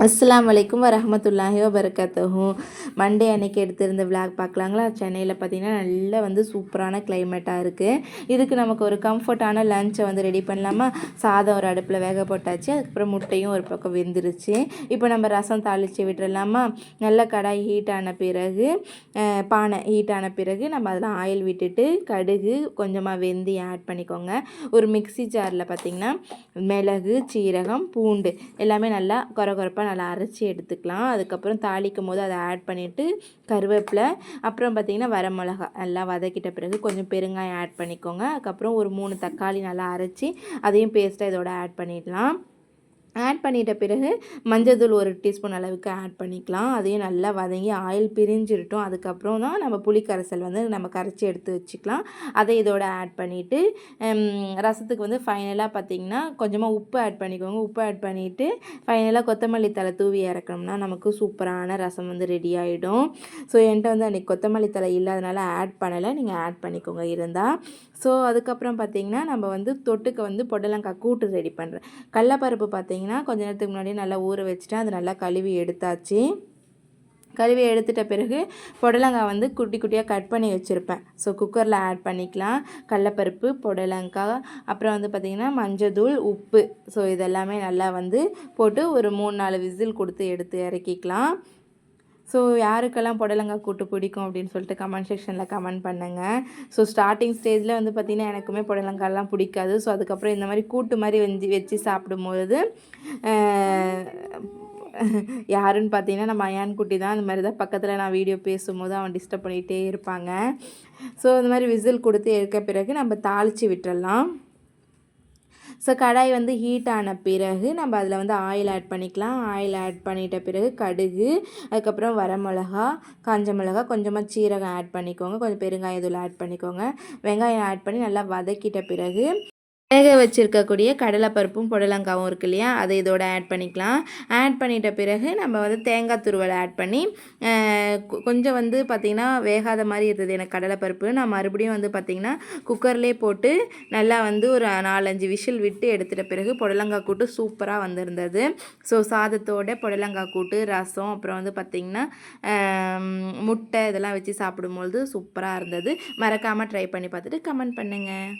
அஸ்ஸலாமு அலைக்கும் வரஹ்மத்துல்லாஹி வபரகாத்துஹு. மண்டே அன்னைக்கு எடுத்திருந்த விளாக் பார்க்கலாங்களா. சென்னையில் பார்த்திங்கன்னா நல்லா வந்து சூப்பரான கிளைமேட்டாக இருக்குது. இதுக்கு நமக்கு ஒரு கம்ஃபர்ட்டான லஞ்சை வந்து ரெடி பண்ணலாமா. சாதம் ஒரு அடுப்பில் வேக போட்டாச்சு. அதுக்கப்புறம் முட்டையும் ஒரு பக்கம் வெந்துருச்சு. இப்போ நம்ம ரசம் தாளித்து விட்டுடலாமா. நல்லா கடாய் ஹீட் ஆன பிறகு பானை ஹீட் ஆன பிறகு நம்ம அதில் ஆயில் விட்டுட்டு கடுகு கொஞ்சமாக வெந்தயம் ஆட் பண்ணிக்கோங்க. ஒரு மிக்ஸி ஜாரில் பார்த்திங்கன்னா மிளகு, சீரகம், பூண்டு எல்லாமே நல்லா கொரகொரப்பாக நல்லா அரைச்சி எடுத்துக்கலாம். அதுக்கப்புறம் தாளிக்கும் போது அதை ஆட் பண்ணிவிட்டு கருவேப்பிலை, அப்புறம் பார்த்திங்கன்னா வரமிளகா நல்லா வதக்கிட்ட பிறகு கொஞ்சம் பெருங்காயம் ஆட் பண்ணிக்கோங்க. அதுக்கப்புறம் ஒரு 3 தக்காளி நல்லா அரைச்சி அதையும் பேஸ்ட்டாக இதோட ஆட் பண்ணிடலாம். ஆட் பண்ணிட்ட பிறகு மஞ்சள்தூள் 1 டீஸ்பூன் அளவுக்கு ஆட் பண்ணிக்கலாம். அதையும் நல்லா வதங்கி ஆயில் பிரிஞ்சிருட்டும். அதுக்கப்புறம் தான் நம்ம புளி கரைசல் வந்து நம்ம கரைச்சி எடுத்து வச்சுக்கலாம். அதை இதோட ஆட் பண்ணிவிட்டு ரசத்துக்கு வந்து ஃபைனலாக பார்த்திங்கன்னா கொஞ்சமாக உப்பு ஆட் பண்ணிக்கோங்க. உப்பு ஆட் பண்ணிவிட்டு ஃபைனலாக கொத்தமல்லி தழை தூவி இறக்கணும்னா நமக்கு சூப்பரான ரசம் வந்து ரெடி ஆகிடும். ஸோ என்கிட்ட வந்து அன்றைக்கி கொத்தமல்லி தழை இல்லாதனால ஆட் பண்ணலை, நீங்கள் ஆட் பண்ணிக்கோங்க இருந்தால். ஸோ அதுக்கப்புறம் பார்த்திங்கன்னா நம்ம வந்து தொட்டுக்க வந்து புடலங்காய் கூட்டு ரெடி பண்ணுறேன். கடலப்பருப்பு பார்த்திங்கன்னா கொஞ்ச நேரத்துக்கு முன்னாடியே நல்லா ஊற வச்சுட்டேன். அது நல்லா கழுவி எடுத்தாச்சு. கழுவி எடுத்துட்ட பிறகு புடலங்காய் வந்து குட்டி குட்டியாக கட் பண்ணி வச்சுருப்பேன். ஸோ குக்கரில் ஆட் பண்ணிக்கலாம். கடலப்பருப்பு, புடலங்காய், அப்புறம் வந்து பார்த்திங்கன்னா மஞ்சள்தூள், உப்பு, ஸோ இதெல்லாமே நல்லா வந்து போட்டு ஒரு 3-4 விசில் கொடுத்து எடுத்து இறக்கிக்கலாம். ஸோ யாருக்கெல்லாம் புடலங்காய் கூட்டு பிடிக்கும் அப்படின்னு சொல்லிட்டு கமெண்ட் செக்ஷனில் கமெண்ட் பண்ணுங்கள். ஸோ ஸ்டார்டிங் ஸ்டேஜில் வந்து பார்த்திங்கன்னா எனக்குமே புடலங்காயெலாம் பிடிக்காது. ஸோ அதுக்கப்புறம் இந்த மாதிரி கூட்டு மாதிரி வச்சு சாப்பிடும்பொழுது யாருன்னு பார்த்தீங்கன்னா நம்ம அயான் குட்டி தான். அந்த மாதிரி தான் பக்கத்தில் நான் வீடியோ பேசும்போது அவன் டிஸ்டர்ப் பண்ணிகிட்டே இருப்பாங்க. ஸோ இந்த மாதிரி விசில் கொடுத்து எடுக்க பிறகு நம்ம தாளித்து விட்டுடலாம். ஸோ கடாய் வந்து ஹீட் ஆன பிறகு நம்ம அதில் வந்து ஆயில் ஆட் பண்ணிக்கலாம். ஆயில் ஆட் பண்ணிட்ட பிறகு கடுகு, அதுக்கப்புறம் வரமிளகா, காஞ்ச மிளகா, கொஞ்சமாக சீரகம் ஆட் பண்ணிக்கோங்க. கொஞ்சம் பெருங்காயத்தூள் ஆட் பண்ணிக்கோங்க. வெங்காயம் ஆட் பண்ணி நல்லா வதக்கிட்ட பிறகு வேக வச்சுருக்கக்கூடிய கடலைப்பருப்பும் புடலங்காவும் இருக்குது இல்லையா, அதை இதோட ஆட் பண்ணிக்கலாம். ஆட் பண்ணிட்ட பிறகு நம்ம வந்து தேங்காய் துருவலை ஆட் பண்ணி கொஞ்சம் வந்து பார்த்திங்கன்னா வேகாத மாதிரி இருந்தது எனக்கு கடலைப்பருப்பு. நான் மறுபடியும் வந்து பார்த்திங்கன்னா குக்கர்லேயே போட்டு நல்லா வந்து ஒரு 4-5 விசில் விட்டு எடுத்துகிட்ட பிறகு புடலங்காய் கூட்டு சூப்பராக வந்திருந்தது. ஸோ சாதத்தோட புடலங்காய் கூட்டு, ரசம், அப்புறம் வந்து பார்த்திங்கன்னா முட்டை இதெல்லாம் வச்சு சாப்பிடும்பொழுது சூப்பராக இருந்தது. மறக்காமல் ட்ரை பண்ணி பார்த்துட்டு கமெண்ட் பண்ணுங்கள்.